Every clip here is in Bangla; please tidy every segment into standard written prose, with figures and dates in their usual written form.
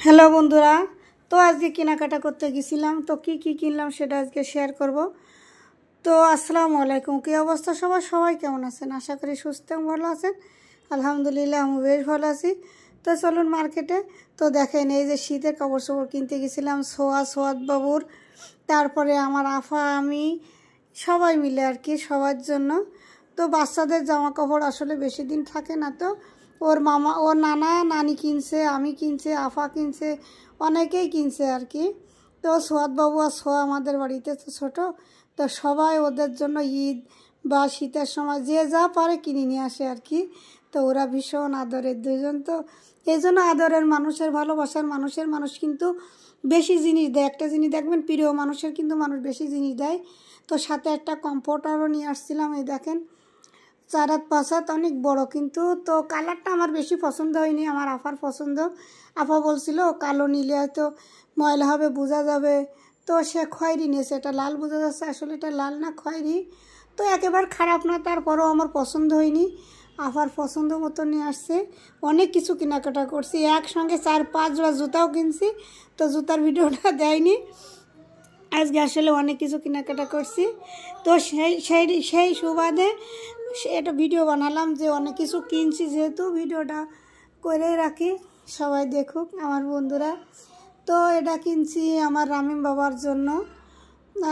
হ্যালো বন্ধুরা, তো আজকে কেনাকাটা করতে গেছিলাম। তো কি কিনলাম সেটা আজকে শেয়ার করব। তো আসসালামু আলাইকুম। কী অবস্থা সবাই কেমন আছেন? আশা করি সুস্থ এবং ভালো আছেন। আলহামদুলিল্লাহ, আমি বেশ ভালো আছি। তো চলুন মার্কেটে। তো দেখেন, এই যে শীতের কাপড় চোপড় কিনতে গেছিলাম সোয়াদ বাবুর, তারপরে আমার আফা, আমি সবাই মিলে আর কি, সবার জন্য। তো বাচ্চাদের জামা কাপড় আসলে বেশি দিন থাকে না, তো ওর মামা, ওর নানা নানি কিনছে, আমি কিনছে, আফা কিনছে, অনেকেই কিনছে আর কি। তো সোয়াদবাবু আর সোয়া আমাদের বাড়িতে তো ছোটো, তো সবাই ওদের জন্য ঈদ বা শীতের সময় যে যা পারে কিনে নিয়ে আসে আর কি। তো ওরা ভীষণ আদরের দুজন, তো এই জন্য আদরের মানুষের, ভালোবাসার মানুষ কিন্তু বেশি জিনিস দেয়। একটা জিনিস দেখবেন, প্রিয় মানুষের কিন্তু মানুষ বেশি জিনিস দেয়। তো সাথে একটা কম্ফোর্টারও নিয়ে আসছিলাম। এই দেখেন, 4-5 হাত, অনেক বড় কিন্তু। তো কালারটা আমার বেশি পছন্দ হয়নি, আমার আফার পছন্দ। আফা বলছিল কালো নিলে হয়তো ময়লা হবে, বোঝা যাবে। তো সে খয়েরি নিয়েছে, এটা লাল বোঝা যাচ্ছে, আসলে এটা লাল না খয়েরি। তো একেবারে খারাপ না, তারপরেও আমার পছন্দ হয়নি। আফার পছন্দ মতো নিয়ে আসছে। অনেক কিছু কেনাকাটা করছি, একসঙ্গে 4-5 জোড়া জুতাও কিনছি। তো জুতার ভিডিওটা দেয়নি আজকে, আসলে অনেক কিছু কেনাকাটা করছি। তো সেই সুবাদে এটা ভিডিও বানালাম যে অনেক কিছু কিনছি, যেহেতু ভিডিওটা করে রাখি, সবাই দেখুক আমার বন্ধুরা। তো এটা কিনছি আমার রামিম বাবার জন্য,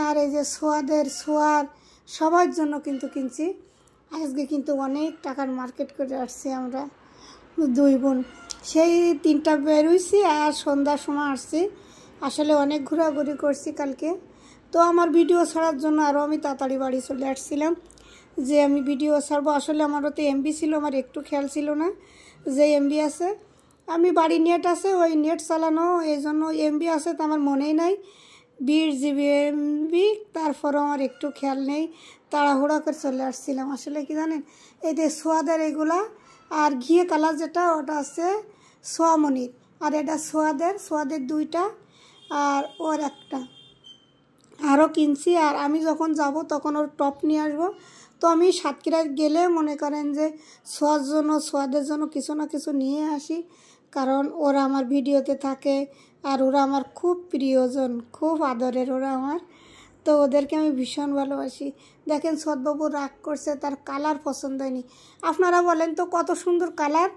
আর এই যে সোয়ার সবার জন্য কিন্তু কিনছি। আজকে কিন্তু অনেক টাকার মার্কেট করে আসছি আমরা 2 বোন। সেই 3টা বেরোইছি আর সন্ধ্যার সময় আসছি। আসলে অনেক ঘোরাঘুরি করছি কালকে। তো আমার ভিডিও ছাড়ার জন্য আরও আমি তাড়াতাড়ি বাড়ি চলে আসছিলাম, যে আমি ভিডিও ছাড়বো। আসলে আমারও তো এমবি ছিল, আমার একটু খেয়াল ছিল না যে এমবি আছে। আমি বাড়ি নেট আছে, ওই নেট চালানো, এই জন্য এমবি আছে তো আমার মনেই নাই 20 জিবি এমবি। তারপরও আমার একটু খেয়াল নেই, তাড়াহুড়া করে চলে আসছিলাম। আসলে কি জানেন, এই যে সোয়াদের এগুলা আর ঘিয়ে কালার যেটা, ওটা আছে সোয়ামনির, আর এটা সোয়াদের 2টা আর ওর একটা আরও কিনছি। আর আমি যখন যাব তখন ওর টপ নিয়ে আসবো। তো আমি সাতক্ষীরায় গেলে মনে করেন যে সোয়াদের জন্য কিছু না কিছু নিয়ে আসি, কারণ ওরা আমার ভিডিওতে থাকে আর ওরা আমার খুব প্রিয়জন, খুব আদরের ওরা আমার। তো ওদেরকে আমি ভীষণ ভালোবাসি। দেখেন সোয়াদবাবু রাগ করছে, তার কালার পছন্দ হয়নি। আপনারা বলেন তো কত সুন্দর কালার,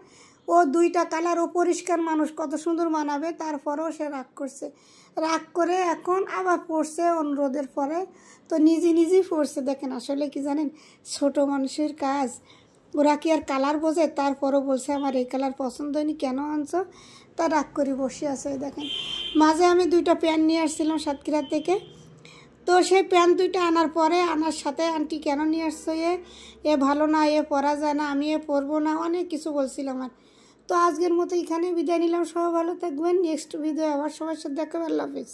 ও 2টা কালার, ও পরিষ্কার মানুষ, কত সুন্দর মানাবে, তারপরেও সে রাগ করছে। রাগ করে এখন আবার পড়ছে অনুরোধের পরে, তো নিজেই পড়ছে। দেখেন আসলে কি জানেন, ছোট মানুষের কাজ, ওরা কি আর কালার বোঝে? তারপরও বলছে আমার এই কালার পছন্দ হয়নি, কেন আনছো? তা রাগ করে বসে আছে। দেখেন, মাঝে আমি 2টা প্যান্ট নিয়ে আসছিলাম সাতক্ষীরা থেকে। তো সেই প্যান্ট 2টা আনার পরে, আনার সাথে আন্টি কেন নিয়ে আসছো, এ ভালো না, এ পরা যায় না, আমি এ পরবো না, অনেক কিছু বলছিলাম। আর তো আজকের মতো এখানে বিদায় নিলাম। সবাই ভালো থাকবেন, নেক্সট ভিডিও আবার সবার সাথে দেখা হবে। আল্লাহ হাফিজ।